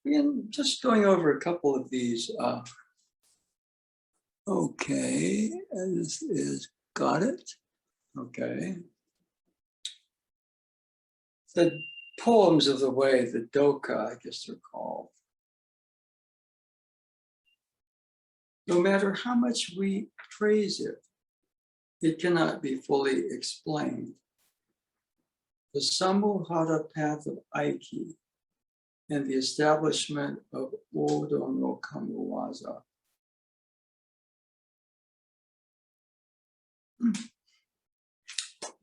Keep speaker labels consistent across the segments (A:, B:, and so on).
A: And just going over a couple of these. Okay, this is, got it. Okay. The poems of the way, the doka, I guess they're called. No matter how much we praise it, it cannot be fully explained. The Samuhara path of Aiki and the establishment of Odo no Kamuwaza.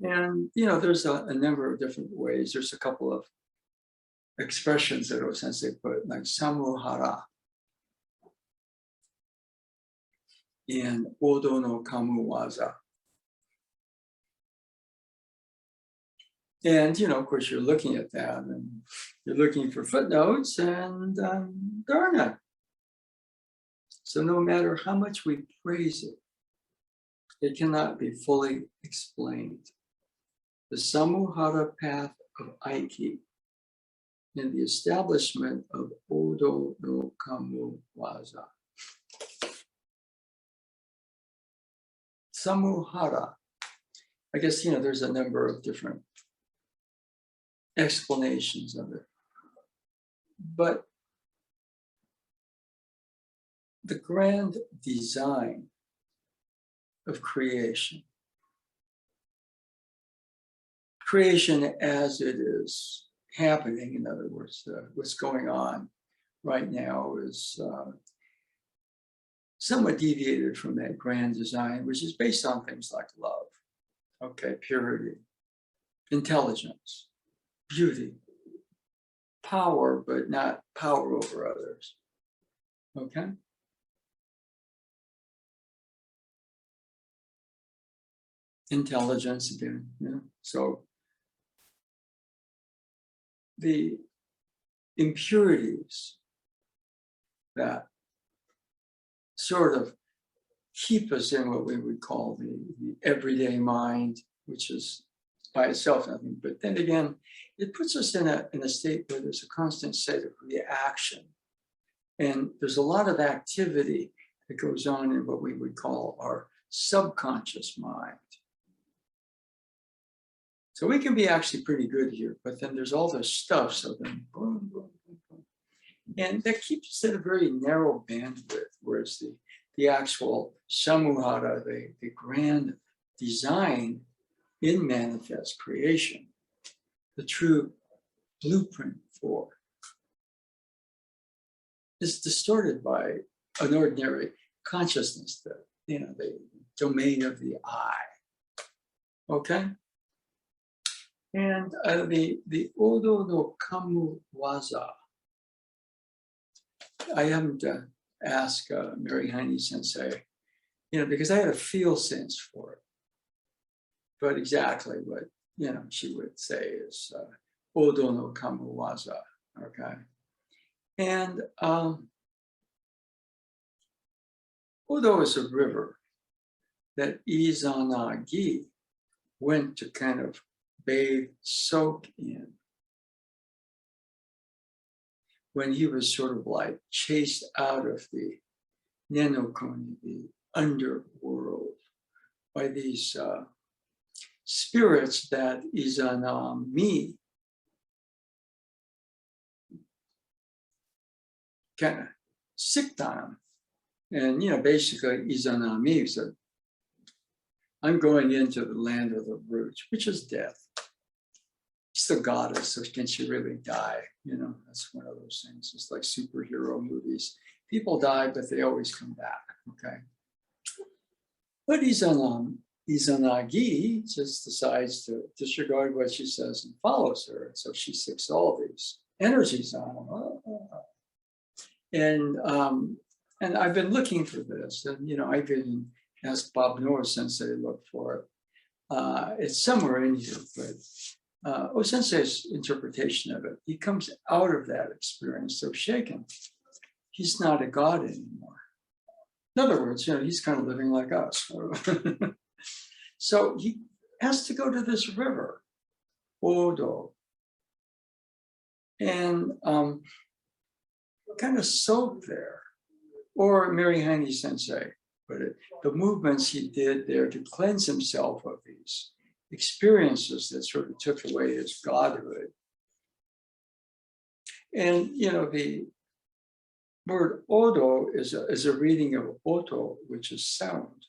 A: And, there's a number of different ways. There's a couple of expressions that Osensei put, like Samuhara and Odo no Kamuwaza. And, of course, you're looking at that and you're looking for footnotes, and there are none. So no matter how much we praise it, it cannot be fully explained. The Samuhara path of Aiki and the establishment of Odo no Kamuwaza. Samuhara, I guess, there's a number of different explanations of it. But the grand design of creation as it is happening, in other words, what's going on right now is somewhat deviated from that grand design, which is based on things like love, okay, purity, intelligence, beauty, power, but not power over others, okay? Intelligence again, so the impurities that sort of keep us in what we would call the everyday mind, which is by itself nothing. But then again, it puts us in a state where there's a constant state of reaction. And there's a lot of activity that goes on in what we would call our subconscious mind. So we can be actually pretty good here, but then there's all this stuff, so then boom, boom, boom, boom. And that keeps us at a very narrow bandwidth, whereas the actual Samuhara, the grand design in manifest creation, the true blueprint for, is distorted by an ordinary consciousness, the domain of the I, okay? And the Odo no Kamuwaza, I haven't asked Mary Heine Sensei, because I had a feel sense for it. But exactly what, she would say is Odo no Kamuwaza, okay? And Odo is a river that Izanagi went to kind of bathe, soak in, when he was sort of like chased out of the Nenokoni, the underworld, by these spirits that Izanami kind of sicked on him. And, basically Izanami said, I'm going into the land of the root, which is death. She's the goddess, so can she really die? That's one of those things. It's like superhero movies. People die, but they always come back, okay? But Izanagi just decides to disregard what she says and follows her. And so she sicks all these energies on him. And I've been looking for this, and I've even asked Bob Noah Sensei to look for it. It's somewhere in here, but Sensei's interpretation of it, he comes out of that experience so shaken. He's not a god anymore. In other words, he's kind of living like us. So he has to go to this river, Odo. and kind of soak there. Or Mary Haney Sensei put it, the movements he did there to cleanse himself of these experiences that sort of took away his godhood. And, the word odo is a reading of oto, which is sound.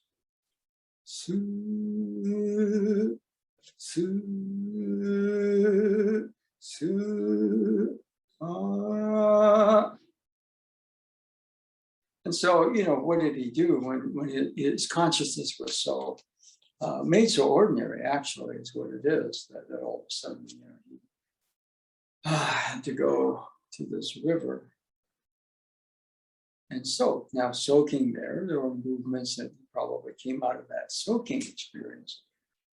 A: Su, su, su, ah. And so, what did he do when his consciousness was so made so ordinary? Actually, is what it is. That all of a sudden, he had to go to this river and soak. Now, soaking there were movements that probably came out of that soaking experience,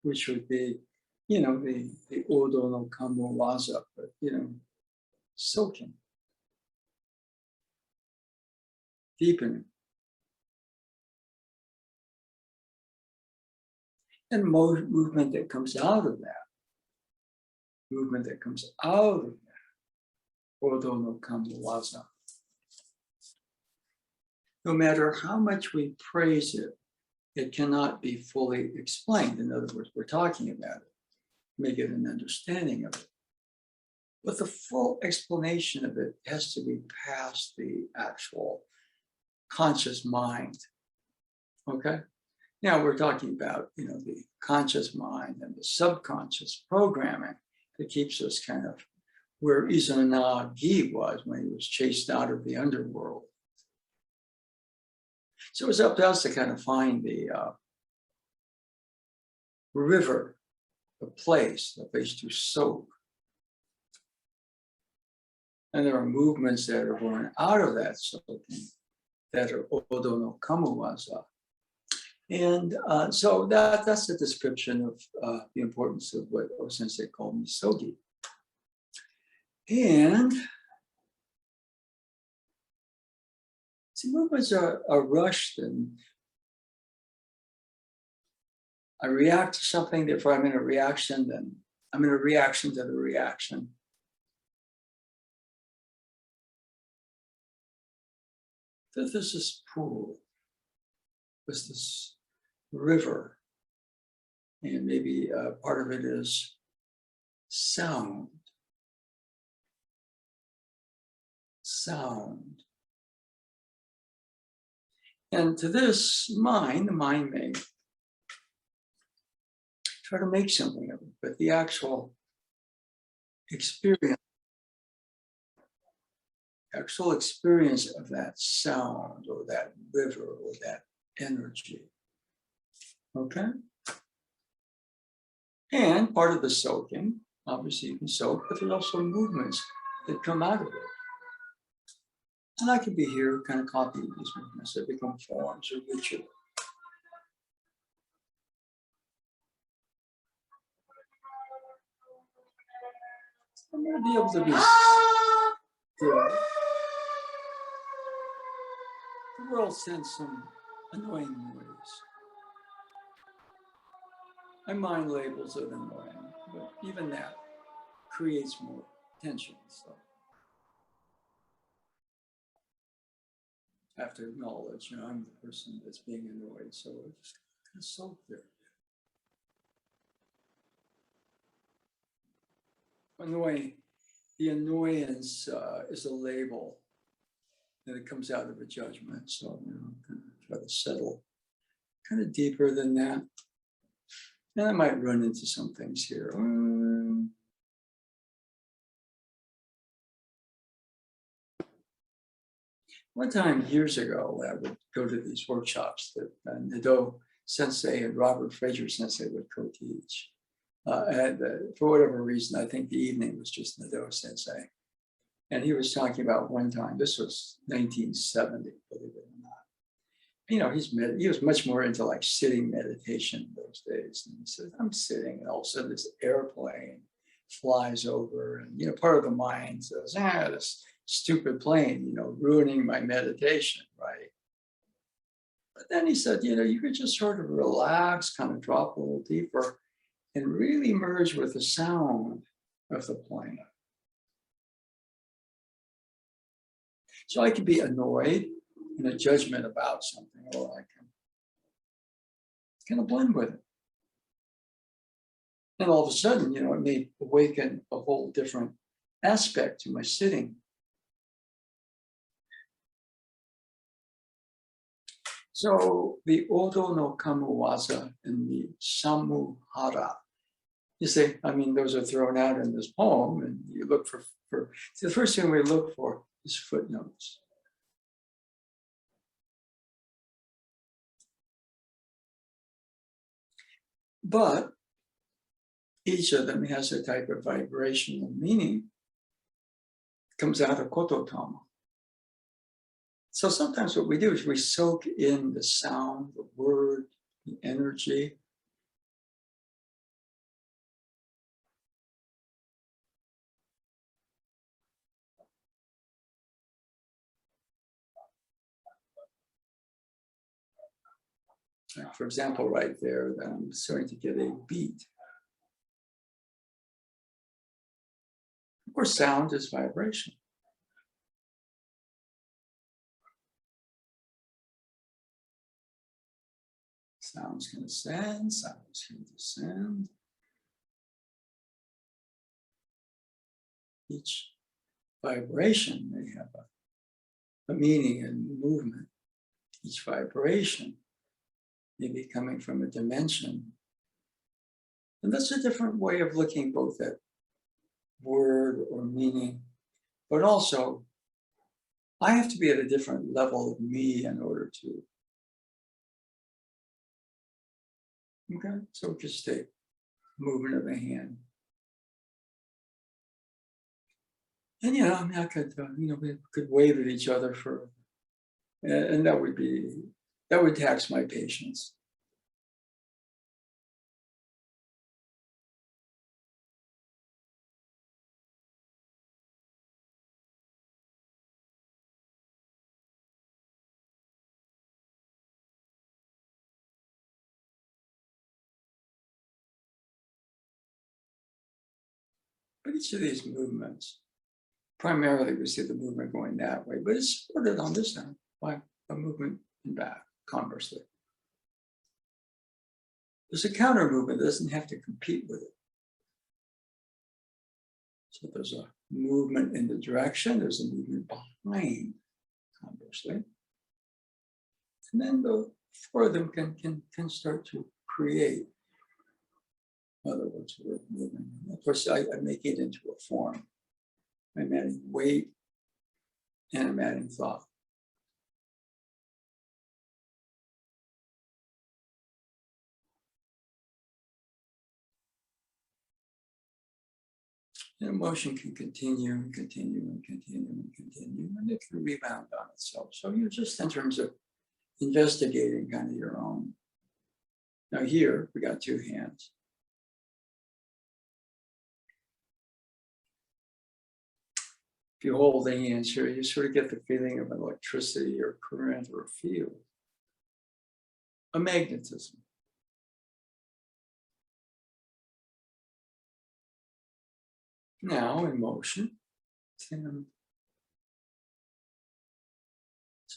A: which would be, the Odo no Kamo Waza, but soaking, deepening. And movement that comes out of that, Odo no Kamo Waza. No matter how much we praise it, it cannot be fully explained. In other words, we're talking about it, may get an understanding of it. But the full explanation of it has to be past the actual conscious mind. Okay? Now we're talking about, the conscious mind and the subconscious programming that keeps us kind of where Izanagi was when he was chased out of the underworld. So it's up to us to kind of find the river, the place to soak. And there are movements that are born out of that soaking that are Odo no Kamo Waza. And so that's the description of the importance of what O-sensei called misogi. And see, movements are rushed, and I react to something, therefore I'm in a reaction, then I'm in a reaction to the reaction. There's this pool, there's this river, and maybe part of it is sound. And to this mind, the mind may try to make something of it, but the actual experience of that sound or that river or that energy. Okay? And part of the soaking, obviously you can soak, but there's also movements that come out of it. And I could be here kind of copying these movements that become forms or ritual. I'm going to be able to be good. The world sends some annoying noise. My mind labels it annoying, but even that creates more tension. So I have to acknowledge, I'm the person that's being annoyed, so I just kind of soak there. The annoyance is a label, and it comes out of a judgment. So I'm going to try to settle kind of deeper than that. And I might run into some things here. One time years ago, I would go to these workshops that Nado Sensei and Robert Fraser Sensei would co-teach. And for whatever reason, I think the evening was just Nado Sensei. And he was talking about one time, this was 1970, believe it or not. He was much more into like sitting meditation in those days. And he said, I'm sitting, and all of a sudden this airplane flies over, and part of the mind says, this stupid plane, ruining my meditation, right? But then he said, you could just sort of relax, kind of drop a little deeper, and really merge with the sound of the plane. So I can be annoyed in a judgment about something, or I can kind of blend with it. And all of a sudden, it may awaken a whole different aspect to my sitting. So the Odo no Kamuwaza and the Samuhara, you say, those are thrown out in this poem, and you look for the first thing we look for is footnotes. But each of them has a type of vibrational meaning. It comes out of Kototama. So sometimes what we do is we soak in the sound, the word, the energy. For example, right there, that I'm starting to get a beat. Of course, sound is vibration. Sounds can ascend, sounds can descend. Each vibration may have a meaning and movement. Each vibration may be coming from a dimension. And that's a different way of looking both at word or meaning, but also I have to be at a different level of me in order to. Okay, so just take movement of the hand. And I could, we could wave at each other and that would tax my patience. But each of these movements, primarily we see the movement going that way, but it's supported on this end by a movement in back, conversely. There's a counter movement that doesn't have to compete with it. So there's a movement in the direction, there's a movement behind, conversely. And then the four of them can start to create. In other words, we're moving. Of course, I make it into a form. I'm adding weight and I'm adding thought. And emotion can continue and continue and continue and continue, and it can rebound on itself. So you're just in terms of investigating kind of your own. Now here, we got two hands. If you hold the hands here, you sort of get the feeling of electricity or current or field, a magnetism. Now in motion, it's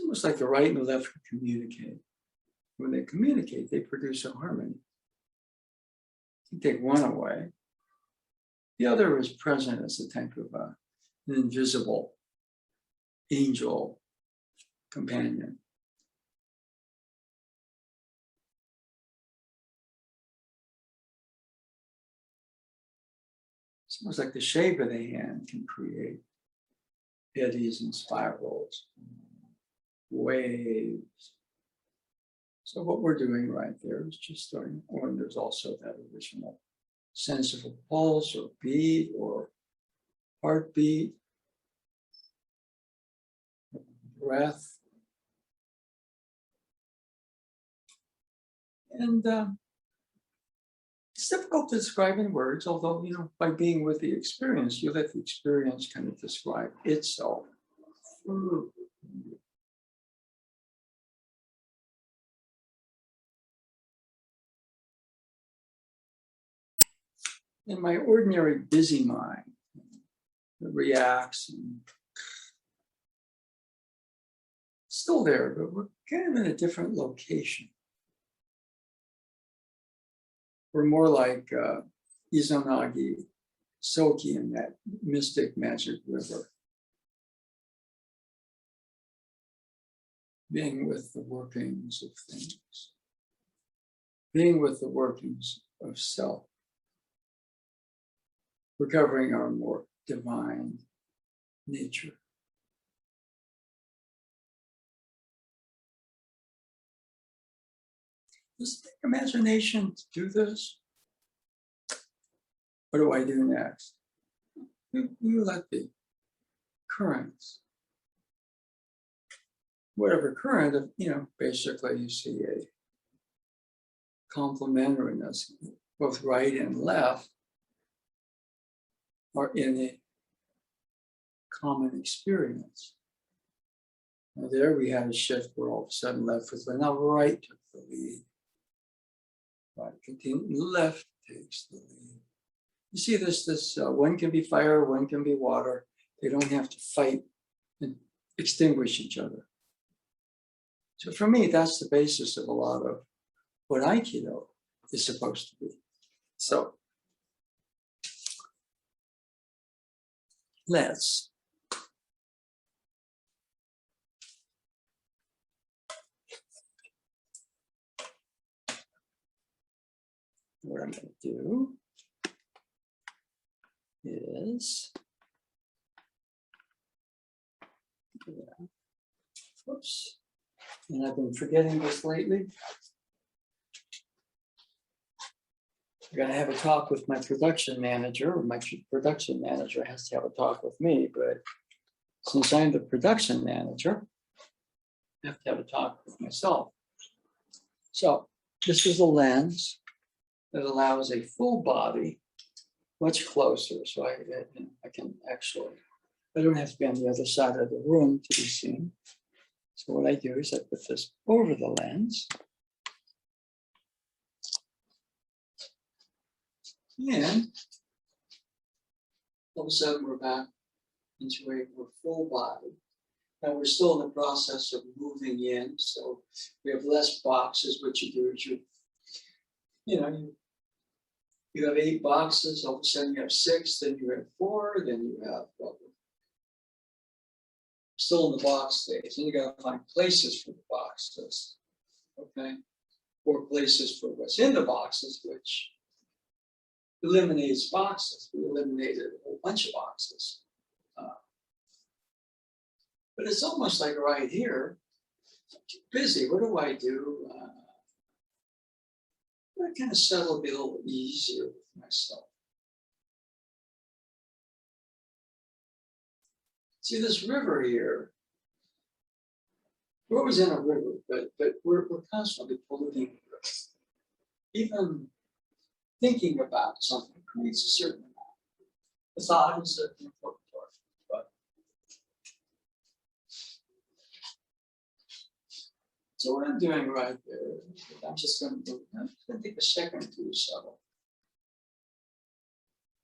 A: almost like the right and the left communicate. When they communicate, they produce a harmony. You take one away, the other is present as a type of an invisible angel companion. It's almost like the shape of the hand can create eddies and spirals, waves. So what we're doing right there is just starting, and there's also that original sense of a pulse or beat or heartbeat, breath. And it's difficult to describe in words, although, by being with the experience, you let the experience kind of describe itself. In my ordinary busy mind, it reacts and still there, but we're kind of in a different location. We're more like Izanagi, Soki, in that mystic magic river. Being with the workings of things. Being with the workings of self. Recovering our more divine nature. Does the imagination do this? What do I do next? You let the currents. Whatever current, basically you see a complementariness, both right and left are in a common experience. Now there we had a shift where all of a sudden left was, but now right took the lead. Right, continue, left takes the lead. You see this one can be fire, one can be water. They don't have to fight and extinguish each other. So for me, that's the basis of a lot of what Aikido is supposed to be. So let's what I'm going to do is, whoops, and I've been forgetting this lately. I'm going to have a talk with my production manager, or my production manager has to have a talk with me, but since I'm the production manager, I have to have a talk with myself. So this is a lens that allows a full body much closer. So I can actually, I don't have to be on the other side of the room to be seen. So what I do is I put this over the lens. And all of a sudden we're back into a more full body. Now we're still in the process of moving in. So we have less boxes. What you do is you have 8 boxes, all of a sudden you have 6, then you have 4, then you have, still in the box stage. Then you got to find places for the boxes, okay? Or places for what's in the boxes, which eliminates boxes. We eliminated a whole bunch of boxes. But it's almost like right here, I'm too busy. What do I do? I kind of settle a little easier with myself. See this river here, we're always in a river, but we're constantly polluting the river. Even thinking about something creates a certain amount. The thought is an important part, but so what I'm doing right there, I'm just going to take a second to settle.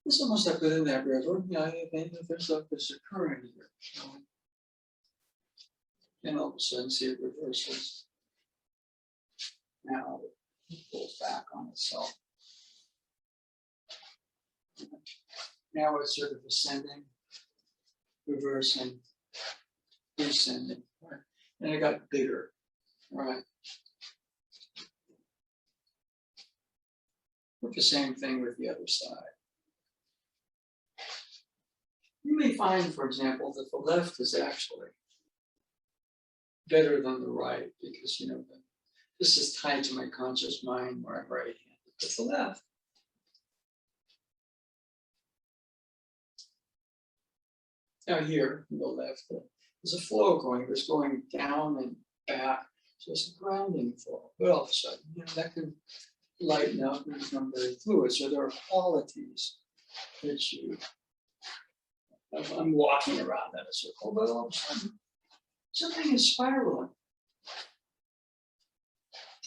A: It's almost like within that river, there's a current here. And all of a sudden, see it reverses. Now it pulls back on itself. Now it's sort of ascending, reversing, descending, right? And it got bigger, right? Look the same thing with the other side. You may find, for example, that the left is actually better than the right because, this is tied to my conscious mind where I'm right-handed. But the left, now here, on the left, there's a flow going. It's going down and back. So it's a grounding flow. But all of a sudden, that can lighten up and become very fluid. So there are qualities that I'm walking around in a circle, but all of a sudden, something is spiraling.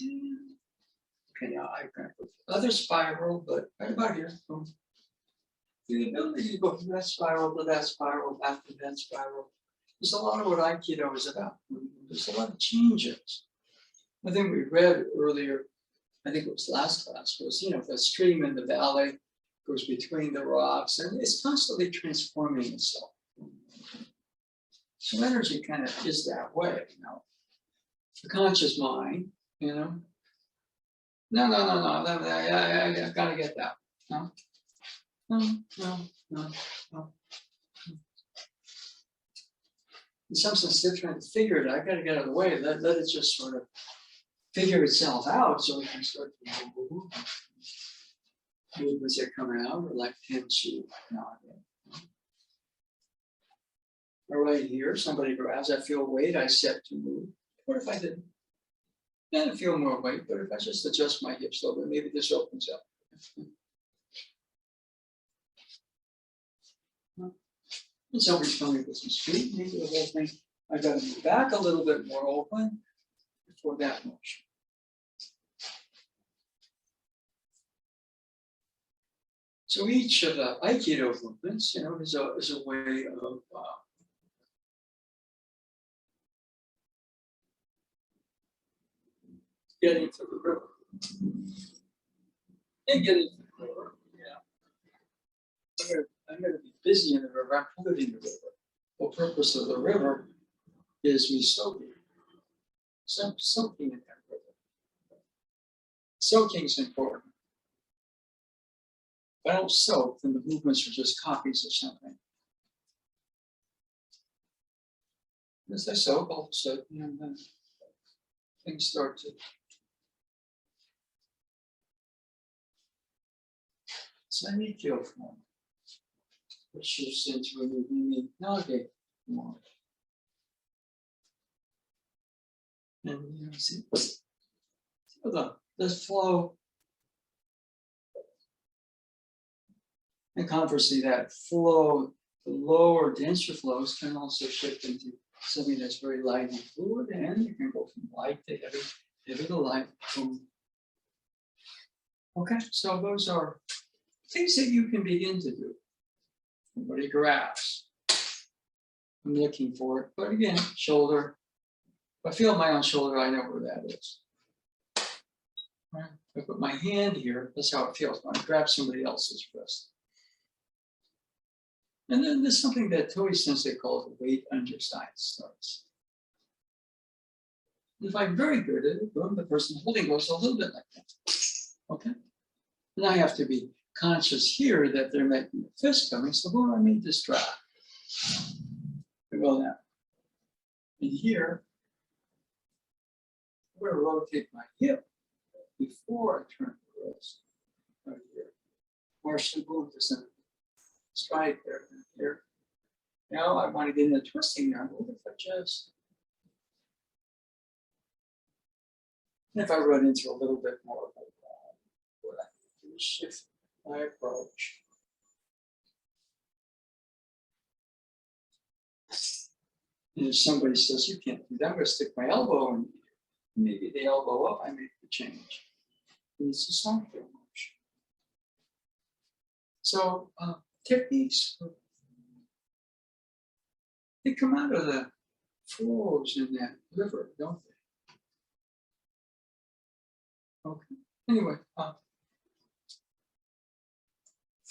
A: Okay, now I kind of put the other spiral, but right about here. The ability to go from that spiral to that spiral, back to that spiral, There's a lot of what Aikido is about. There's a lot of changes. I think we read earlier, I think it was last class, was, the stream in the valley goes between the rocks and it's constantly transforming itself. So energy kind of is that way, The conscious mind, No, I gotta get that. No. In some sense, they're trying to figure it out. I gotta get out of the way. Let it just sort of figure itself out so we can start to move. Movements are coming out, or like tenchi, or right here, somebody grabs, I feel weight, I set to move. What if I didn't? Then I feel more weight, but if I just adjust my hips a little bit, maybe this opens up. And somebody's coming with some speed, maybe the whole thing, I gotta move back a little bit more open before that motion. So each of the Aikido movements, is a way of getting to the river. And getting to the river, I'm going to be busy in the river, I'm polluting the river. The purpose of the river is me soaking. So I'm soaking in that river. Soaking is important. If I don't soak, then the movements are just copies of something. As I soak, all of a sudden, then things start to. So I need feel form, which shifts into a movement navigate more. And see the flow. And conversely, that flow, the lower, denser flows can also shift into something that's very light and fluid, and you can go from light to heavy, heavy to light. Boom. Okay, so those are things that you can begin to do. Nobody grasps. I'm looking for it, but again, shoulder. If I feel my own shoulder, I know where that is. Right? If I put my hand here, that's how it feels when I grab somebody else's wrist. And then there's something that Toei Sensei calls the weight underside starts. If I'm very good at it, boom, the person holding goes a little bit like that. Okay? And I have to be conscious here that they're making a fist coming, so boom, I may distract. Well now. And here, I'm going to rotate my hip before I turn the wrist. Right here. Partially move to center. Strike there and here. Now I want to get into twisting there. What if I just. And if I run into a little bit more of what I do is shift my approach. And if somebody says, you can't do that, I'm going to stick my elbow in, maybe the elbow up, I make the change. And it's a soft motion. So techniques, they come out of the flows in that river, don't they? Okay. Anyway,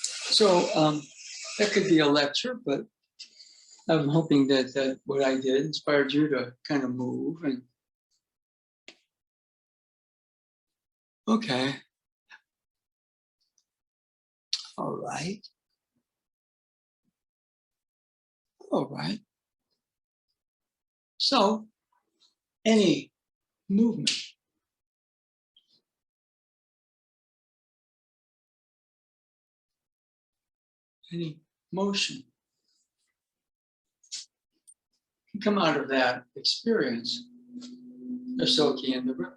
A: so that could be a lecture, but I'm hoping that what I did inspired you to kind of move and. Okay. All right. All right. So, any movement. Any motion can come out of that experience of soaking in the river.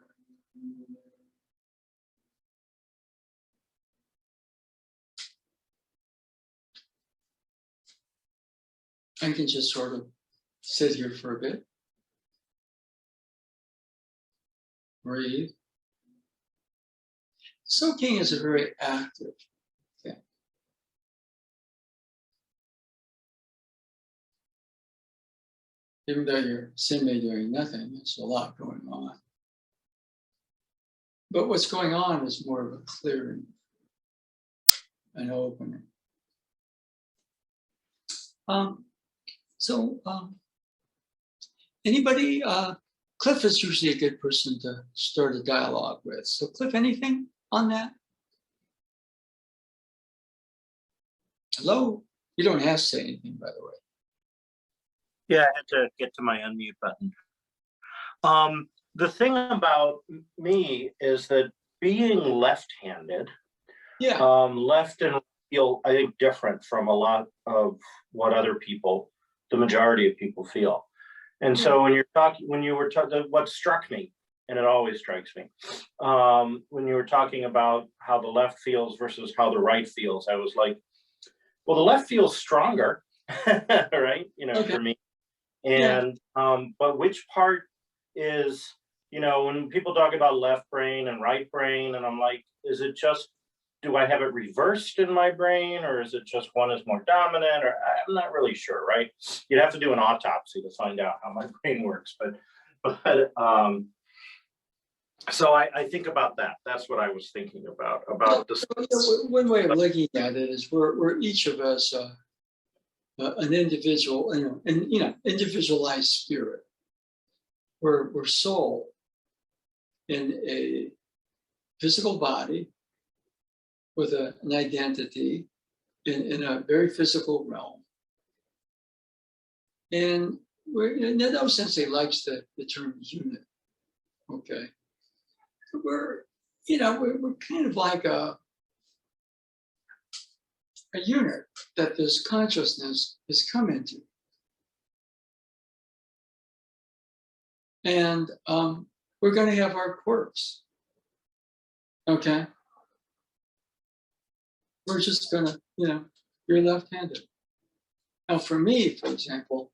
A: I can just sort of sit here for a bit, breathe. Soaking is a very active thing. Even though you're seemingly doing nothing, there's a lot going on. But what's going on is more of a clearing, an opening. Anybody, Cliff is usually a good person to start a dialogue with. So Cliff, anything on that? Hello? You don't have to say anything, by the way.
B: Yeah, I had to get to my unmute button. The thing about me is that being left-handed, left and right feel, I think, different from a lot of what other people, the majority of people feel. And so when you were talking, what struck me, and it always strikes me, when you were talking about how the left feels versus how the right feels, I was like, well, the left feels stronger, right? For me. And but which part is, when people talk about left brain and right brain, and I'm like, is it just, do I have it reversed in my brain, or is it just one is more dominant, or I'm not really sure, right? You'd have to do an autopsy to find out how my brain works, but so I think about that. That's what I was thinking about this.
A: One way of looking at it is we're each of us an individual, individualized spirit. We're soul in a physical body with an identity in a very physical realm. And Nado Sensei likes the term unit. Okay. We're kind of like a unit that this consciousness has come into. And we're going to have our quirks. Okay. We're just going to, you're left-handed. Now, for me, for example,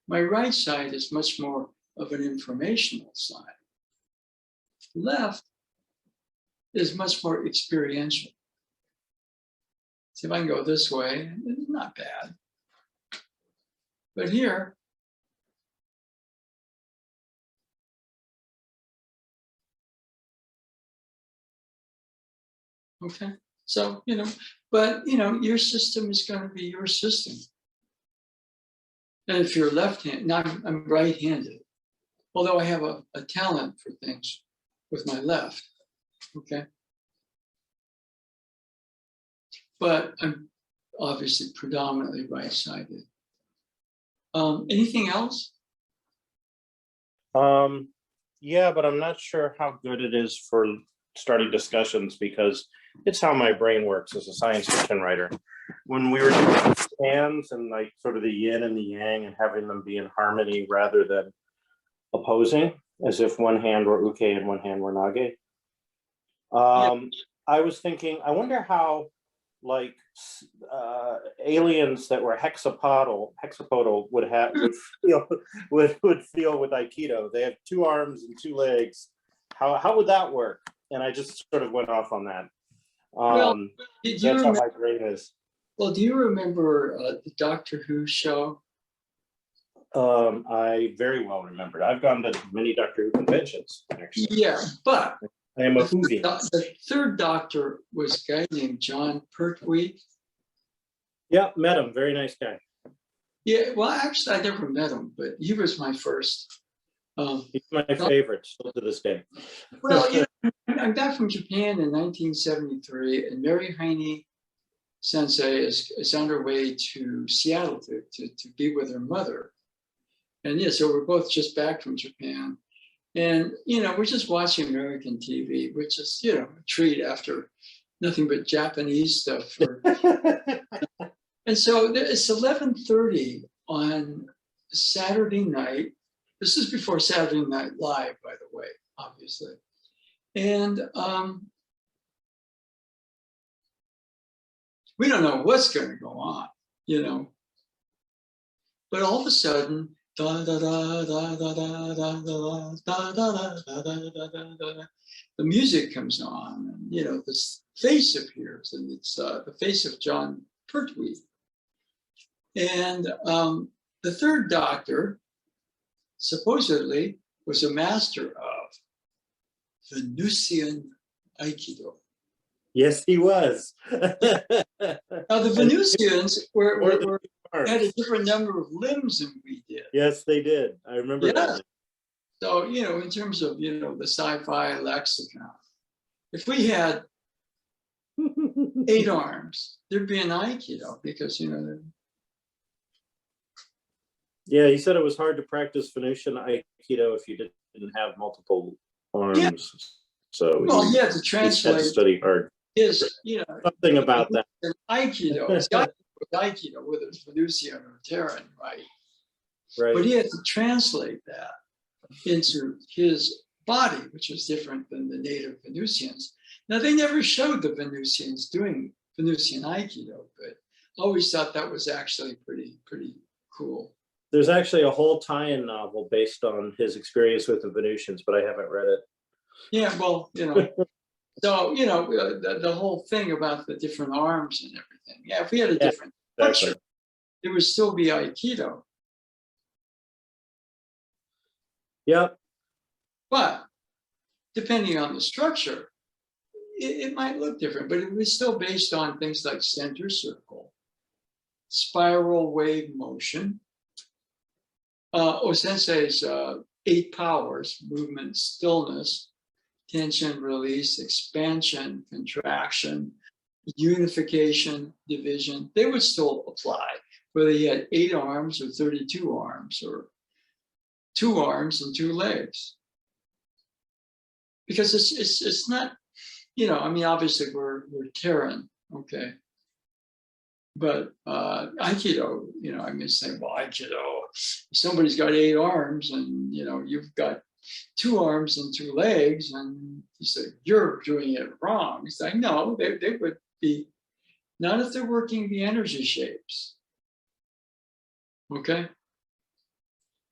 A: my right side is much more of an informational side. Left is much more experiential. See if I can go this way, it's not bad. But here, okay, so, your system is going to be your system. And if you're left-handed, now I'm right-handed, although I have a talent for things with my left, okay? But I'm obviously predominantly right-sided. Anything else?
B: Yeah, but I'm not sure how good it is for starting discussions, because it's how my brain works as a science fiction writer. When we were doing stands and like sort of the yin and the yang and having them be in harmony rather than opposing, as if one hand were uke and one hand were nage. I was thinking, I wonder how aliens that were hexapodal would feel with Aikido. They have 2 arms and 2 legs. How would that work? And I just sort of went off on that. That's how my brain is.
A: Well, do you remember the Doctor Who show?
B: I very well remembered. I've gone to many Doctor Who conventions, actually.
A: Yeah, but
B: I am a Whovian.
A: The 3rd Doctor was a guy named John Pertwee.
B: Yeah, met him. Very nice guy.
A: Yeah, well, actually, I never met him, but he was my first.
B: He's my favorite still to this day.
A: Well, I'm back from Japan in 1973, and Mary Heine Sensei is on her way to Seattle to be with her mother. And so we're both just back from Japan. And, we're just watching American TV, which is, a treat after nothing but Japanese stuff. And so it's 11:30 on Saturday night. This is before Saturday Night Live, by the way, obviously. And we don't know what's going to go on, But all of a sudden, the music comes on, and this face appears, and it's the face of John Pertwee. And the third doctor supposedly was a master of Venusian Aikido.
C: Yes, he was.
A: Yeah. Now the Venusians had a different number of limbs than we did.
C: Yes, they did. I remember that.
A: So, in terms of, the sci-fi lexicon, if we had 8 arms, there'd be an Aikido because,
C: Yeah, he said it was hard to practice Venusian Aikido if you didn't have multiple arms. Yeah. So
A: he had to translate.
C: Had to study hard. Something about that.
A: Aikido. See, Aikido, whether it's Venusian or Terran, right?
C: Right.
A: But he had to translate that into his body, which was different than the native Venusians. Now, they never showed the Venusians doing Venusian Aikido, but I always thought that was actually pretty cool.
C: There's actually a whole tie-in novel based on his experience with the Venusians, but I haven't read it.
A: Yeah, well, so, the whole thing about the different arms and everything. Yeah, if we had a different structure, it would still be Aikido.
C: Yep.
A: But depending on the structure, it might look different, but it was still based on things like center circle, spiral wave motion, Osensei's 8 powers: movement, stillness, tension, release, expansion, contraction, unification, division. They would still apply, whether he had 8 arms or 32 arms or 2 arms and 2 legs. Because it's not, obviously we're Terran, okay. But Aikido, say, well, Aikido, if somebody's got 8 arms and, you've got 2 arms and 2 legs, and you say, you're doing it wrong. It's like, no, they would be, not if they're working the energy shapes. Okay.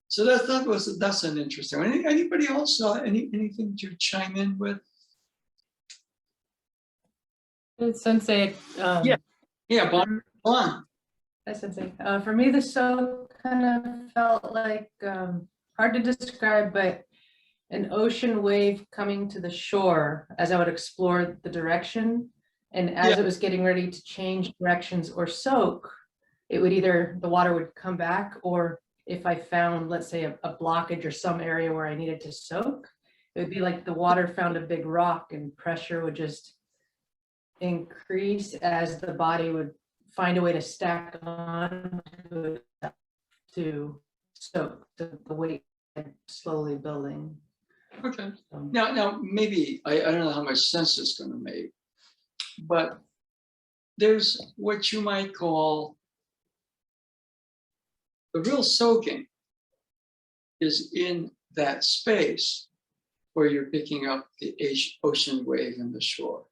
A: So that's an interesting one. Anybody else anything to chime in with?
D: Sensei.
A: Yeah, Bon.
D: Hi, Sensei. For me, the show kind of felt like hard to describe, but an ocean wave coming to the shore as I would explore the direction. And as it was getting ready to change directions or soak, it would either, the water would come back, or if I found, let's say, a blockage or some area where I needed to soak, it would be like the water found a big rock and pressure would just increase as the body would find a way to stack on to soak, the weight slowly building.
A: Okay. Now maybe, I don't know how much sense it's going to make, but there's what you might call the real soaking is in that space where you're picking up the ocean wave in the shore.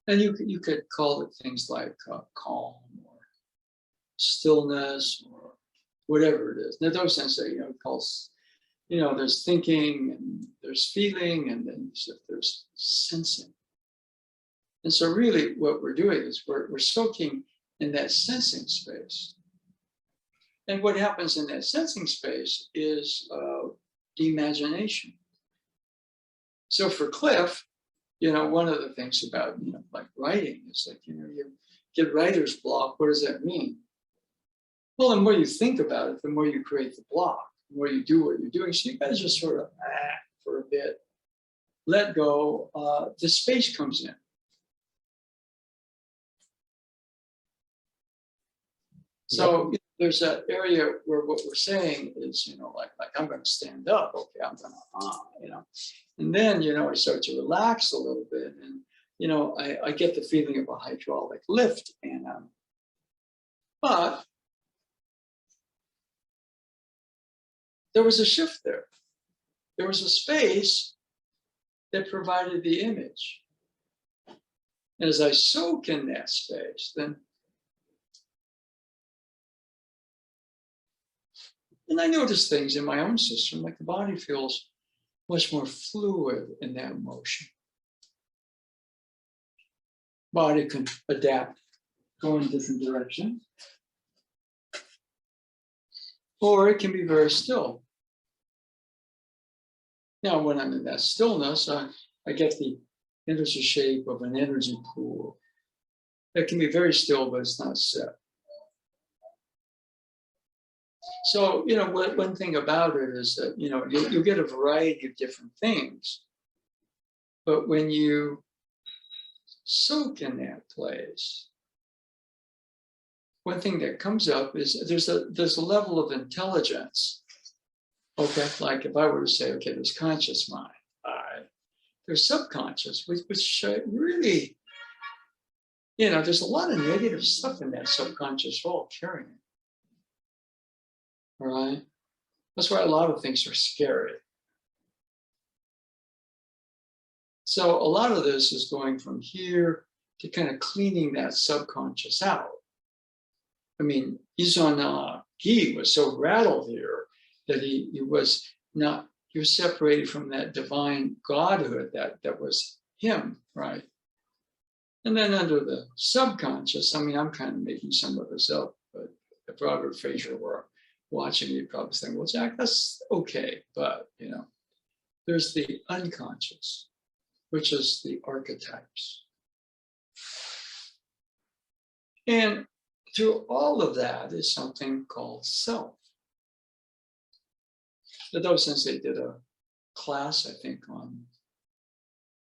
A: And you could call it things like calm or stillness or whatever it is. Now, those sensei, calls, there's thinking and there's feeling and then there's sensing. And so really what we're doing is we're soaking in that sensing space. And what happens in that sensing space is imagination. So for Cliff, one of the things about, like writing is like, you get writer's block. What does that mean? Well, the more you think about it, the more you create the block, the more you do what you're doing. So you guys just sort of for a bit, let go, the space comes in. So there's that area where what we're saying is, like I'm going to stand up. Okay, I'm going to, and then, I start to relax a little bit, and, I get the feeling of a hydraulic lift, and but there was a shift there. There was a space that provided the image. And as I soak in that space, then and I notice things in my own system, like the body feels much more fluid in that motion. Body can adapt go in different directions. Or it can be very still. Now, when I'm in that stillness, I get the energy shape of an energy pool. It can be very still, but it's not set. So, one thing about it is that, you'll get a variety of different things. But when you soak in that place, one thing that comes up is there's a level of intelligence. Okay, like if I were to say, okay, there's conscious mind, there's subconscious, which really, there's a lot of negative stuff in that subconscious we're all carrying. All right, that's why a lot of things are scary. So a lot of this is going from here to kind of cleaning that subconscious out. I mean, Izana Gi was so rattled here that he was separated from that divine godhood that was him, right? And then under the subconscious, I mean, I'm kind of making some of this up, but if Robert Fraser were watching, he'd probably think, well, Jack, that's okay. But, there's the unconscious, which is the archetypes. And through all of that is something called self. Although since they did a class, I think, on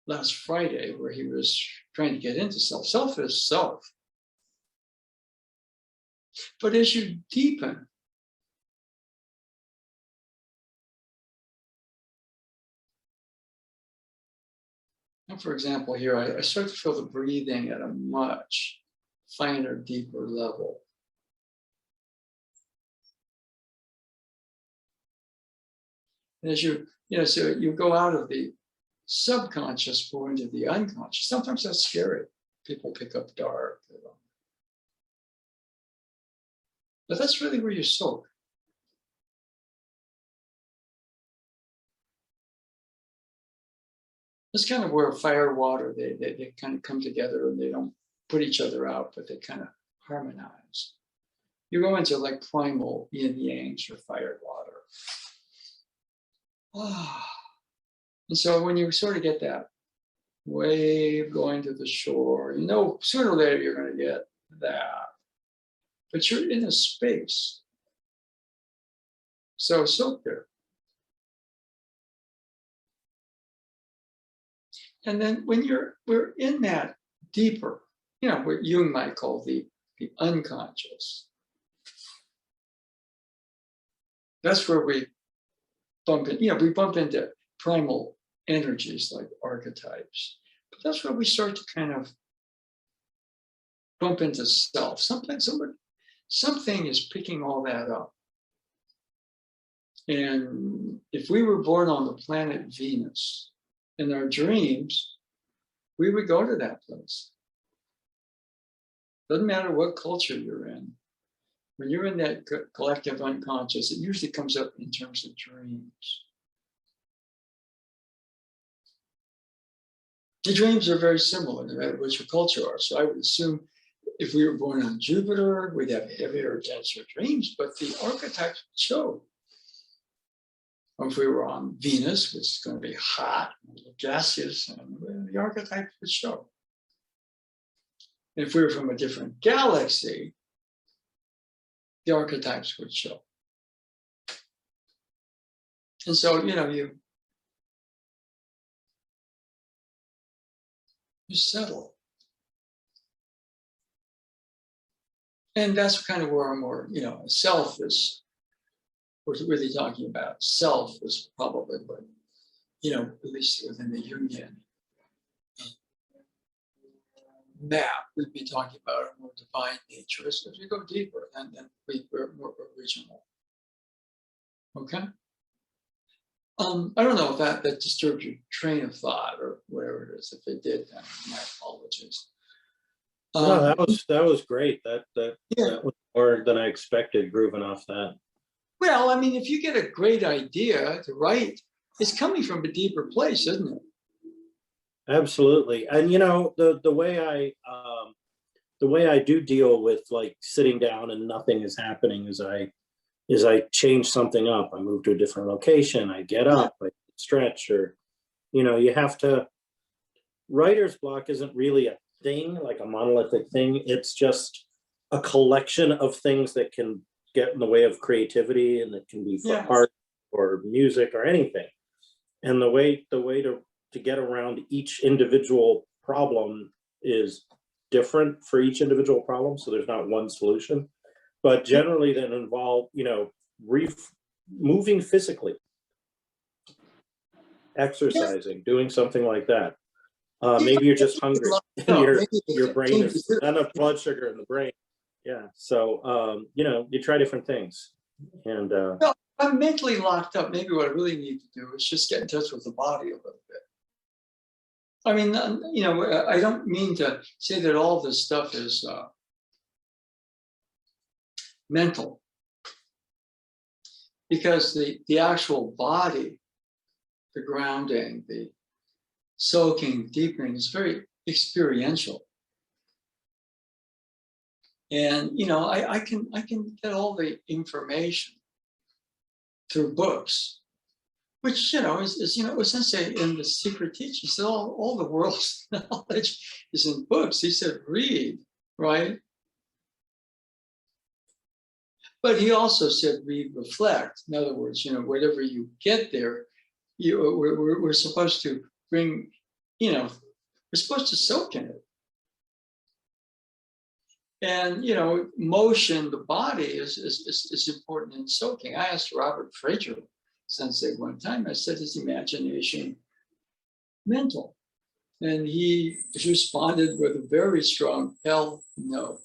A: last Friday, where he was trying to get into self. Self is self. But as you deepen, and for example, here, I start to feel the breathing at a much finer, deeper level. And as so you go out of the subconscious, go into the unconscious. Sometimes that's scary. People pick up dark. But that's really where you soak. It's kind of where fire, water, they kind of come together and they don't put each other out, but they kind of harmonize. You go into like primal yin yangs or fire, water. And so when you sort of get that wave going to the shore, sooner or later you're going to get that. But you're in a space. So soak there. And then when we're in that deeper, what Jung might call the unconscious. That's where we bump in, we bump into primal energies like archetypes. But that's where we start to kind of bump into self. Something is picking all that up. And if we were born on the planet Venus, in our dreams, we would go to that place. Doesn't matter what culture you're in. When you're in that collective unconscious, it usually comes up in terms of dreams. The dreams are very similar, no matter what your culture are. So I would assume if we were born on Jupiter, we'd have heavier, denser dreams, but the archetypes show. Or if we were on Venus, which is going to be hot, gaseous, and the archetypes would show. If we were from a different galaxy, the archetypes would show. And so, you settle. And that's kind of where I'm more, self is, we're really talking about self is probably what, at least within the Jungian map, we'd be talking about a more divine nature. As we go deeper, and then we're more original. Okay? I don't know if that disturbed your train of thought or whatever it is. If it did, then my apologies.
C: No, that was great. That was more than I expected, grooving off that.
A: Well, I mean, if you get a great idea to write, it's coming from a deeper place, isn't it?
C: Absolutely. And the way I the way I do deal with like sitting down and nothing is happening is I change something up. I move to a different location. I get up, I stretch, or, you have to, writer's block isn't really a thing, like a monolithic thing. It's just a collection of things that can get in the way of creativity, and it can be for art or music or anything. And the way to get around each individual problem is different for each individual problem. So there's not one solution, but generally that involve, moving physically, exercising, doing something like that. Maybe you're just hungry and your brain is not enough blood sugar in the brain. Yeah. So, you try different things. And
A: no, I'm mentally locked up. Maybe what I really need to do is just get in touch with the body a little bit. I mean, I don't mean to say that all this stuff is mental, because the actual body, the grounding, the soaking, deepening is very experiential. And I can get all the information through books, which is Sensei in the secret teaching said all the world's knowledge is in books. He said read, right? But he also said read, reflect. In other words, whatever you get there, we're supposed to bring, we're supposed to soak in it. And motion, the body is important in soaking. I asked Robert Fraser Sensei one time, I said, is imagination mental? And he responded with a very strong hell no.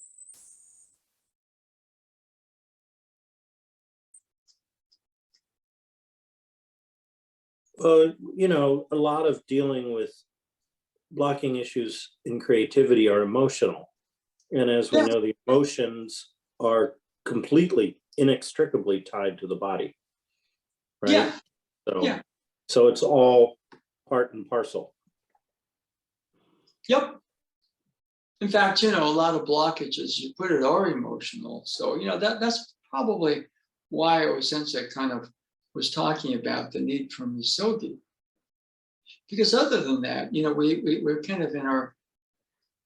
C: A lot of dealing with blocking issues in creativity are emotional. And as we know, the emotions are completely, inextricably tied to the body. Right?
A: Yeah.
C: So it's all part and parcel.
A: Yep. In fact, a lot of blockages you put it are emotional. So, that's probably why Sensei kind of was talking about the need for misogi. Because other than that, we're kind of in our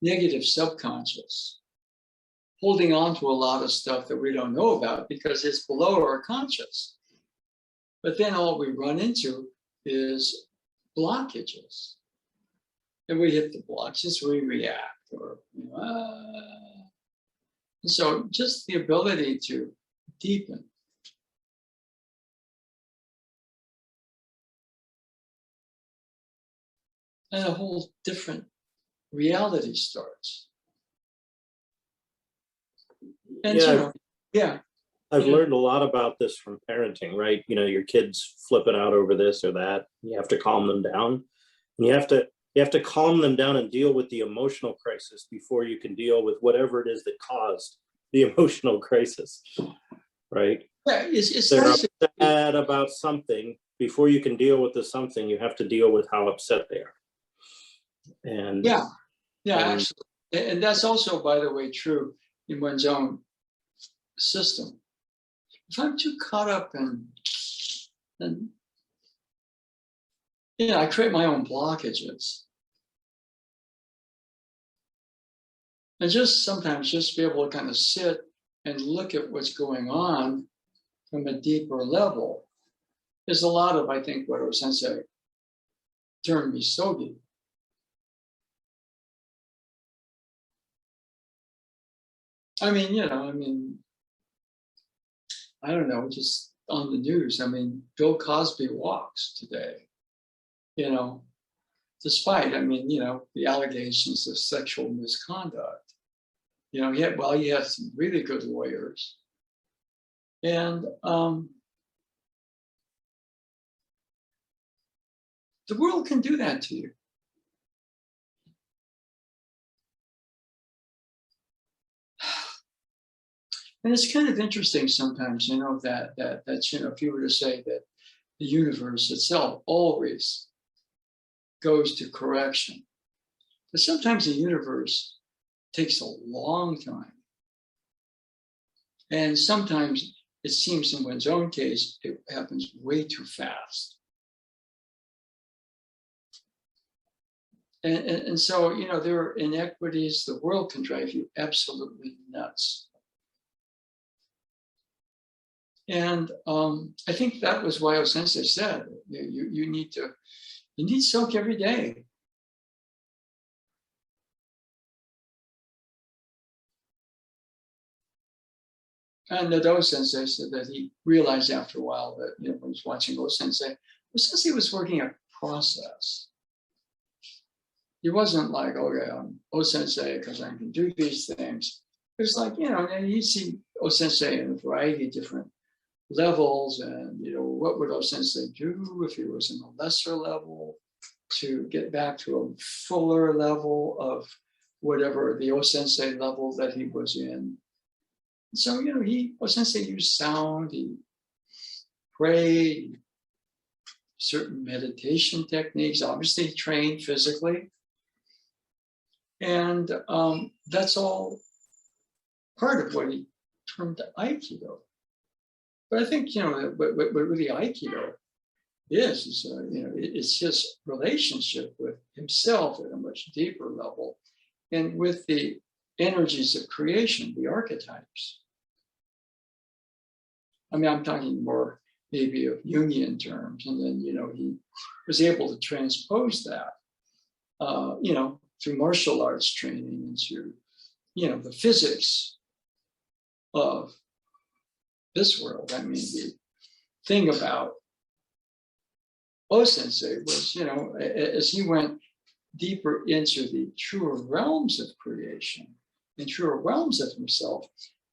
A: negative subconscious, holding on to a lot of stuff that we don't know about because it's below our conscious. But then all we run into is blockages. And we hit the blockages, we react, or so just the ability to deepen. And a whole different reality starts. And
C: I've learned a lot about this from parenting, right? Your kids flipping out over this or that. You have to calm them down. And you have to calm them down and deal with the emotional crisis before you can deal with whatever it is that caused the emotional crisis, right?
A: Yeah, it's
C: they're upset about something. Before you can deal with the something, you have to deal with how upset they are. And
A: actually, and that's also, by the way, true in one's own system. If I'm too caught up in, I create my own blockages. And sometimes be able to kind of sit and look at what's going on from a deeper level is a lot of, I think, what Sensei termed misogi. I don't know, just on the news. Bill Cosby walks today, despite, the allegations of sexual misconduct. He had some really good lawyers. And the world can do that to you. And it's kind of interesting sometimes, that if you were to say that the universe itself always goes to correction, but sometimes the universe takes a long time. And sometimes it seems in one's own case, it happens way too fast. And so, you know, there are inequities. The world can drive you absolutely nuts. And I think that was why Sensei said, you need silk every day. And Nado Sensei said that he realized after a while that, you know, when he was watching Sensei was working a process. He wasn't like, okay, I'm Sensei because I can do these things. It was like, you know, and you see Sensei in a variety of different levels, and, you know, what would Sensei do if he was in a lesser level to get back to a fuller level of whatever the Sensei level that he was in. So, you know, Sensei used sound, he prayed, certain meditation techniques, obviously he trained physically. And that's all part of what he termed Aikido. But I think, you know, what really Aikido is you know, it's his relationship with himself at a much deeper level and with the energies of creation, the archetypes. I mean, I'm talking more maybe of Jungian terms, and then, you know, he was able to transpose that, you know, through martial arts training into, you know, the physics of this world. I mean, the thing about Sensei was, you know, as he went deeper into the truer realms of creation and truer realms of himself,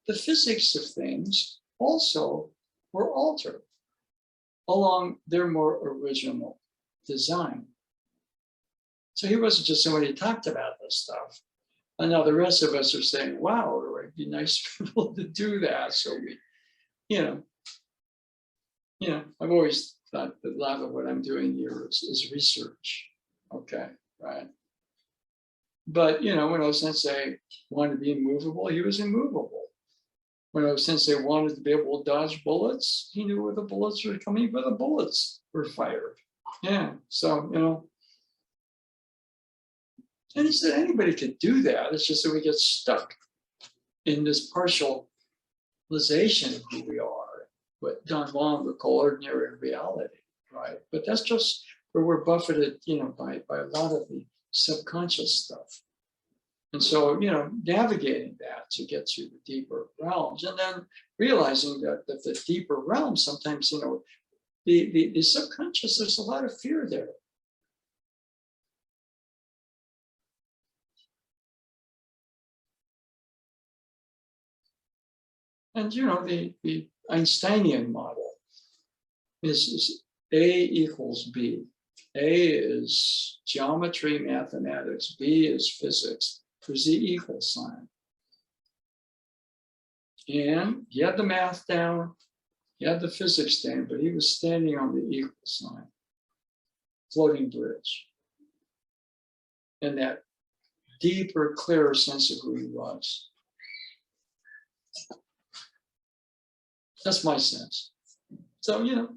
A: the physics of things also were altered along their more original design. So he wasn't just somebody who talked about this stuff. And now the rest of us are saying, wow, it would be nice for people to do that. So we, you know, I've always thought that a lot of what I'm doing here is research. Okay, right? But, you know, when Sensei wanted to be immovable, he was immovable. When Sensei wanted to be able to dodge bullets, he knew where the bullets were coming, where the bullets were fired. Yeah, so, you know. And he said anybody could do that. It's just that we get stuck in this partialization of who we are, what Don Juan would call ordinary reality, right? But that's just where we're buffeted, you know, by a lot of the subconscious stuff. And so, you know, navigating that to get to the deeper realms, and then realizing that the deeper realms, sometimes, you know, the subconscious, there's a lot of fear there. And, you know, the Einsteinian model is A equals B. A is geometry, mathematics. B is physics. There's the equal sign. And he had the math down, he had the physics down, but he was standing on the equal sign, floating bridge. And that deeper, clearer sense of who he was. That's my sense. So, you know,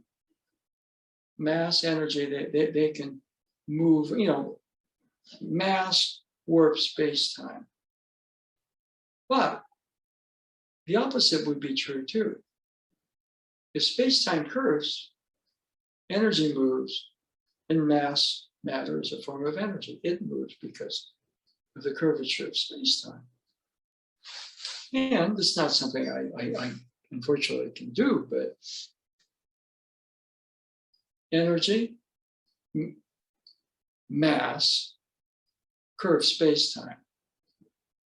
A: mass energy, they can move, you know, mass warp space-time. But the opposite would be true too. If space-time curves, energy moves, and mass matter is a form of energy. It moves because of the curvature of space-time. And it's not something I unfortunately can do, but energy, mass, curved space-time.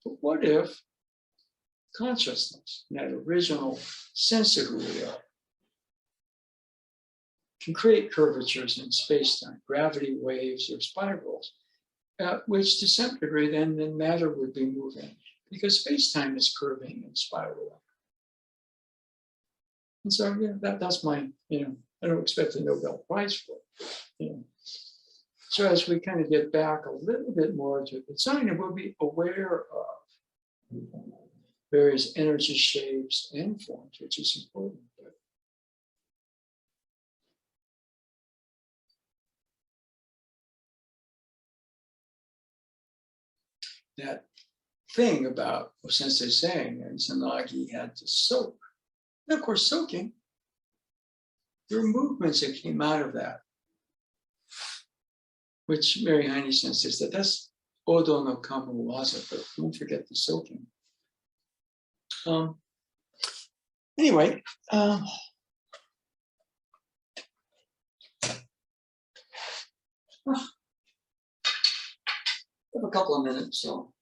A: But what if consciousness, that original sense of who we are, can create curvatures in space-time, gravity waves or spirals, which to some degree then matter would be moving, because space-time is curving and spiraling. And so, yeah, that's my, you know, I don't expect a Nobel Prize for it. You know. So as we kind of get back a little bit more to the design, and we'll be aware of various energy shapes and forms, which is important. But that thing about Sensei saying that Sanagi had to soak. And of course, soaking, there were movements that came out of that, which Mary Heine Sensei said, that's Odo no Kama Waza, but don't forget the soaking. Anyway, I have a couple of minutes, so.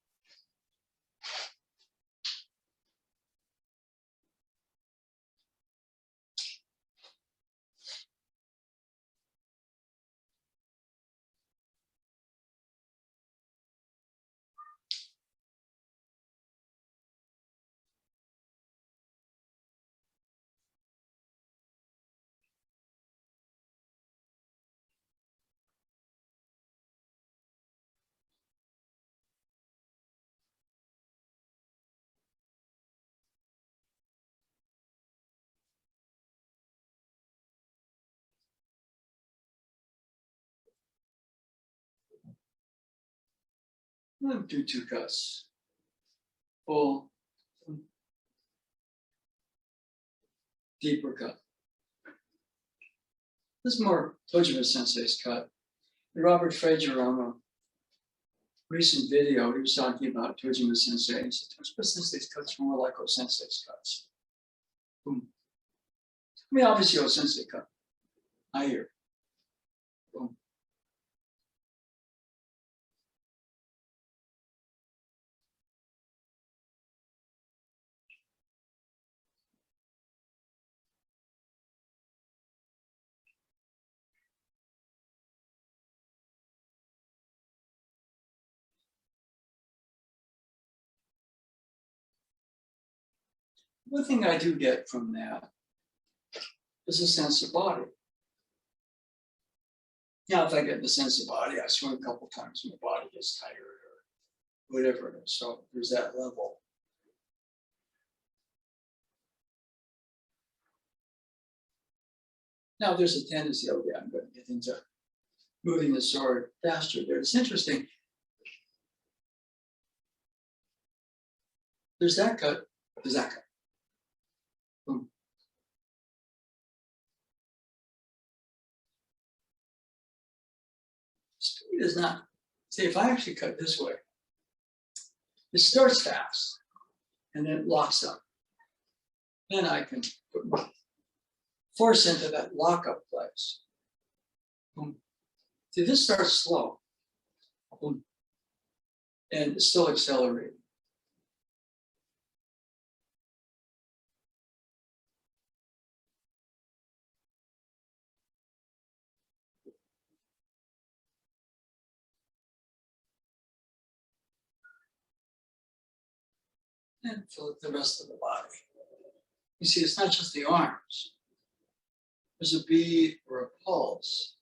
A: I'm gonna do 2 cuts. Full, deeper cut. This is more Tojima Sensei's cut. Robert Fraser on a recent video, he was talking about Tojima Sensei. He said, Tojima Sensei's cuts more like O-Sensei's cuts. Boom. I mean, obviously O-Sensei cut. I hear. Boom. One thing I do get from that is a sense of body. Now, if I get the sense of body, I swim a couple times, my body gets tired or whatever it is. So there's that level. Now, there's a tendency, oh yeah, I'm going to get into moving the sword faster there. It's interesting. There's that cut, there's that cut. Boom. Speed is not, see, if I actually cut this way, it starts fast and then it locks up. Then I can put my force into that lockup place. Boom. See, this starts slow. Boom. And it's still accelerating. And feel the rest of the body. You see, it's not just the arms. There's a beat or a pulse.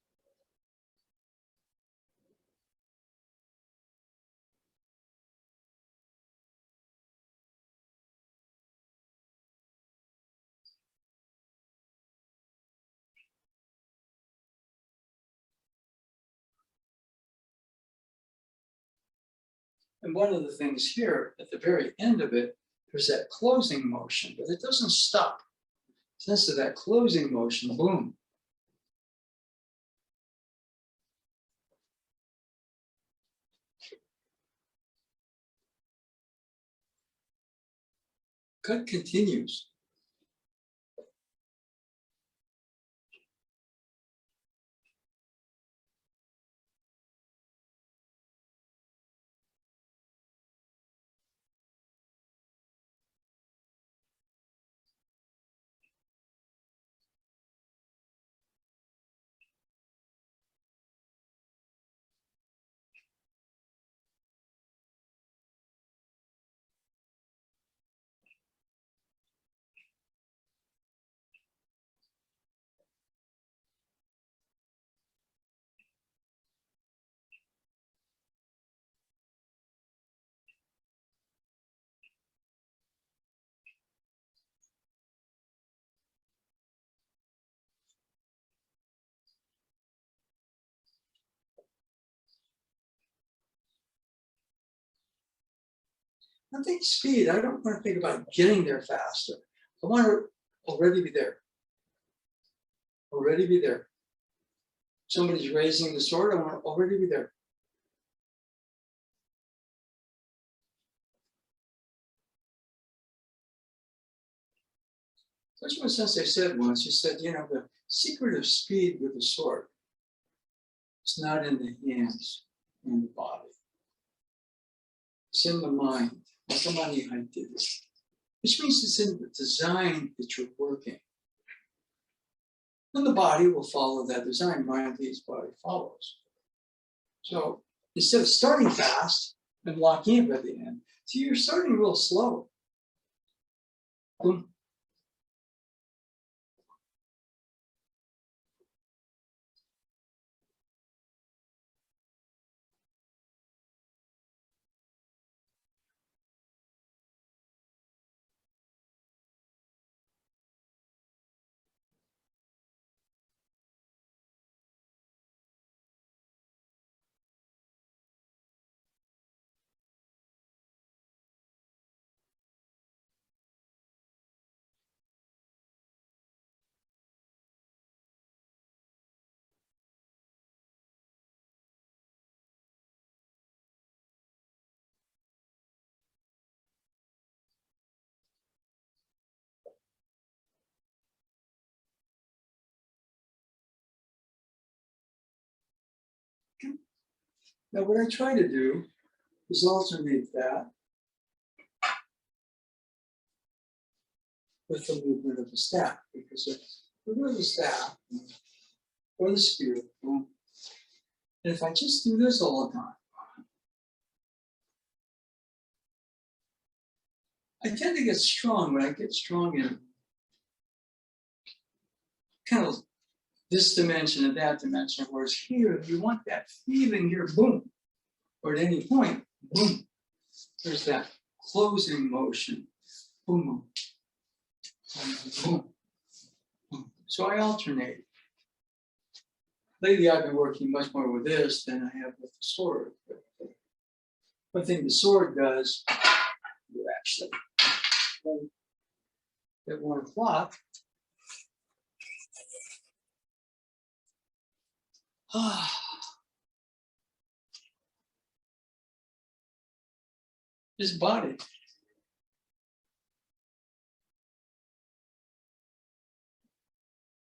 A: And one of the things here, at the very end of it, there's that closing motion, but it doesn't stop. Sense of that closing motion, boom. Cut continues. I think speed, I don't want to think about getting there faster. I want to already be there. Already be there. Somebody's raising the sword, I want to already be there. That's what Sensei said once. He said, you know, the secret of speed with the sword is not in the hands and the body. It's in the mind. Which means it's in the design that you're working. And the body will follow that design. Mind leads, body follows. So instead of starting fast and locking in by the end, so you're starting real slow. Boom. Now, what I try to do is alternate that with the movement of the staff, because if we go to the staff or the spear, boom, and if I just do this all the time, I tend to get strong. When I get strong in kind of this dimension and that dimension, whereas here, you want that feeling here, boom, or at any point, boom, there's that closing motion, boom, boom, boom, boom. So I alternate. Lately, I've been working much more with this than I have with the sword. But one thing the sword does, you actually, at 1 o'clock, this body.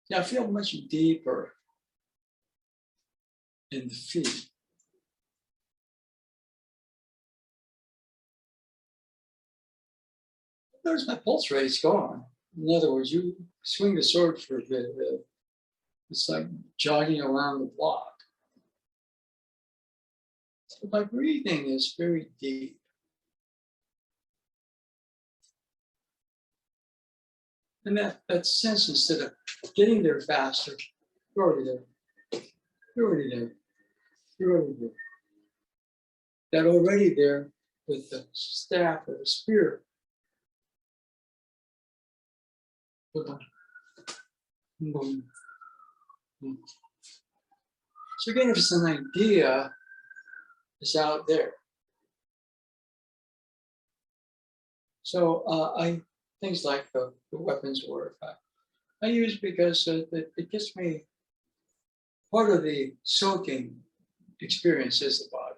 A: Yeah, I feel much deeper in the feet. Notice my pulse rate's gone. In other words, you swing the sword for a bit, it's like jogging around the block. So my breathing is very deep. And that sense, instead of getting there faster, you're already there. You're already there. You're already there. That already there with the staff or the spear. Boom. Boom. Boom. So again, if it's an idea, it's out there. So things like the weapons work I use because it gives me part of the soaking experience is the body.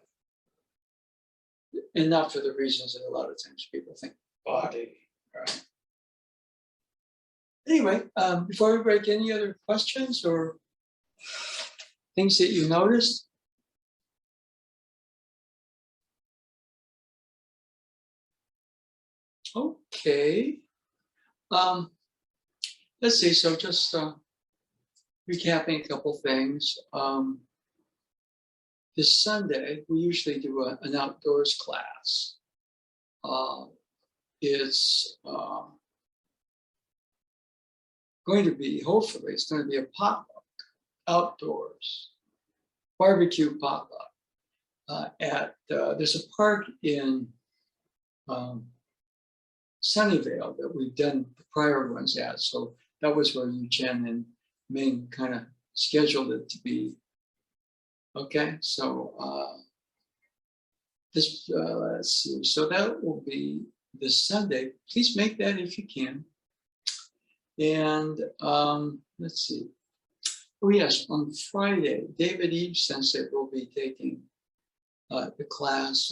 A: And not for the reasons that a lot of times people think body, right? Anyway, before we break, any other questions or things that you noticed? Okay. Let's see, so just recapping a couple things. This Sunday, we usually do an outdoors class. It's going to be, hopefully, it's going to be a potluck outdoors, barbecue potluck at, there's a park in Sunnyvale that we've done the prior ones at. So that was where Jen and Ming kind of scheduled it to be. Okay, so this, let's see, so that will be this Sunday. Please make that if you can. And let's see. Oh yes, on Friday, David Eves Sensei will be taking the class.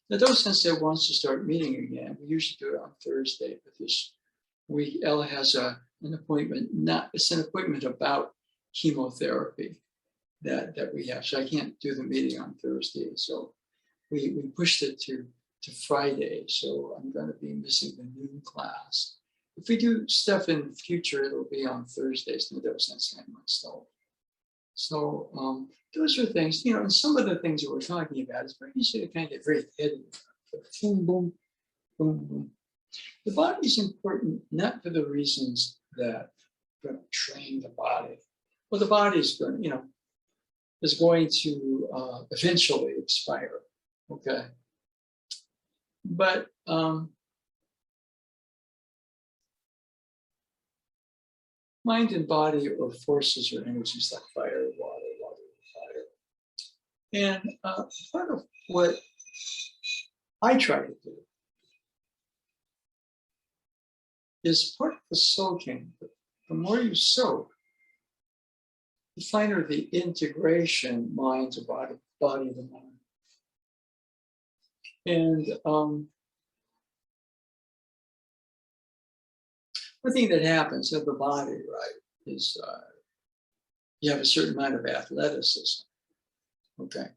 A: The Dodo Sensei wants to start meeting again. We usually do it on Thursday, but this week Ella has an appointment. It's an appointment about chemotherapy that we have. So I can't do the meeting on Thursday. So we pushed it to Friday. So I'm going to be missing the noon class. If we do stuff in the future, it'll be on Thursdays. No Dodo Sensei and myself. So those are things, and some of the things that we're talking about is very easy to kind of get very heady. Boom, boom, boom, boom. The body is important not for the reasons that we're going to train the body. Well, the body is going, is going to eventually expire. Okay, but mind and body are forces or energies like fire, water, fire. And part of what I try to do is part of the soaking. The more you soak, the finer the integration mind to body to mind. And one thing that happens in the body, right, is you have a certain amount of athleticism, okay?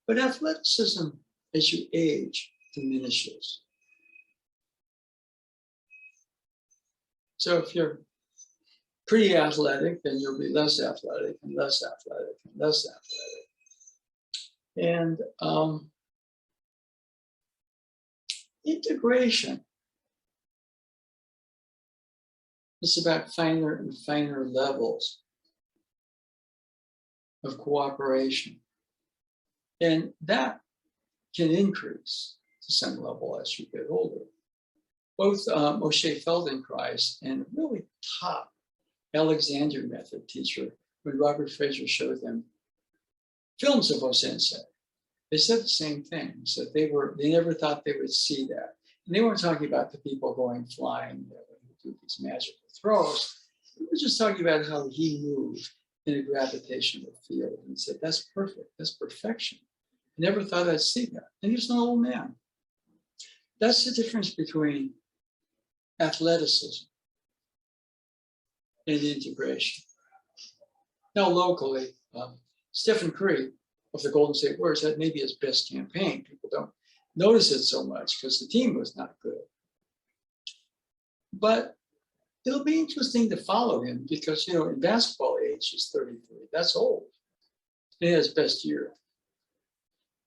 A: But athleticism, as you age, diminishes. So if you're pretty athletic, then you'll be less athletic and less athletic and less athletic. And integration is about finer and finer levels of cooperation. And that can increase to some level as you get older. Both Moshe Feldenkrais and really top Alexander method teacher, when Robert Fraser showed them films of Osensei, they said the same thing. So they never thought they would see that. And they weren't talking about the people going flying that would do these magical throws. They were just talking about how he moved in a gravitational field and said, that's perfect, that's perfection. I never thought I'd see that. And he was an old man. That's the difference between athleticism and integration. Now locally, Stephen Curry of the Golden State Warriors had maybe his best campaign. People don't notice it so much because the team was not good. But it'll be interesting to follow him because, in basketball age, he's 33. That's old. He had his best year.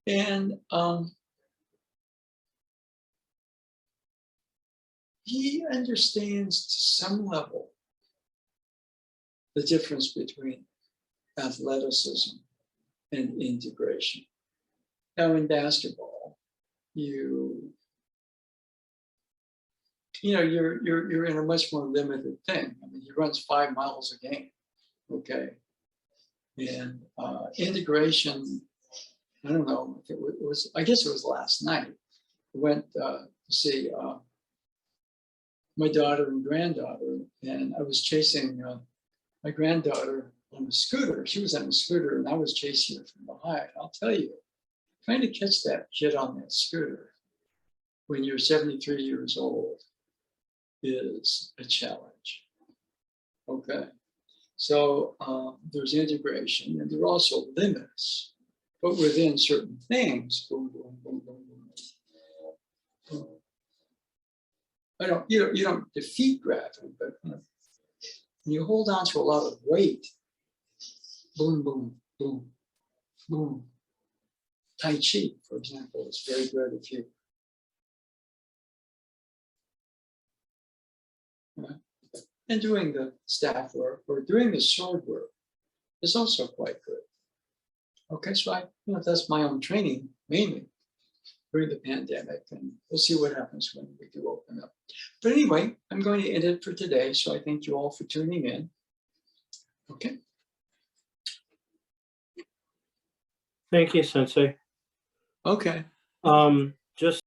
A: And he understands to some level the difference between athleticism and integration. Now in basketball, you're in a much more limited thing. I mean, he runs 5 miles a game, okay? And integration, I don't know, if it was, I guess it was last night. I went to see my daughter and granddaughter, and I was chasing my granddaughter on a scooter. She was on a scooter and I was chasing her from behind. I'll tell you, trying to catch that kid on that scooter when you're 73 years old is a challenge. Okay, so there's integration and there are also limits, but within certain things, boom, boom, boom, boom, boom. You don't defeat gravity, but you hold on to a lot of weight. Boom, boom, boom, boom. Tai Chi, for example, is very good if you and doing the staff work or doing the sword work is also quite good. Okay, so that's my own training mainly during the pandemic, and we'll see what happens when we do open up. But anyway, I'm going to end it for today. So I thank you all for tuning in. Okay.
C: Thank you, Sensei.
A: Okay.
C: Just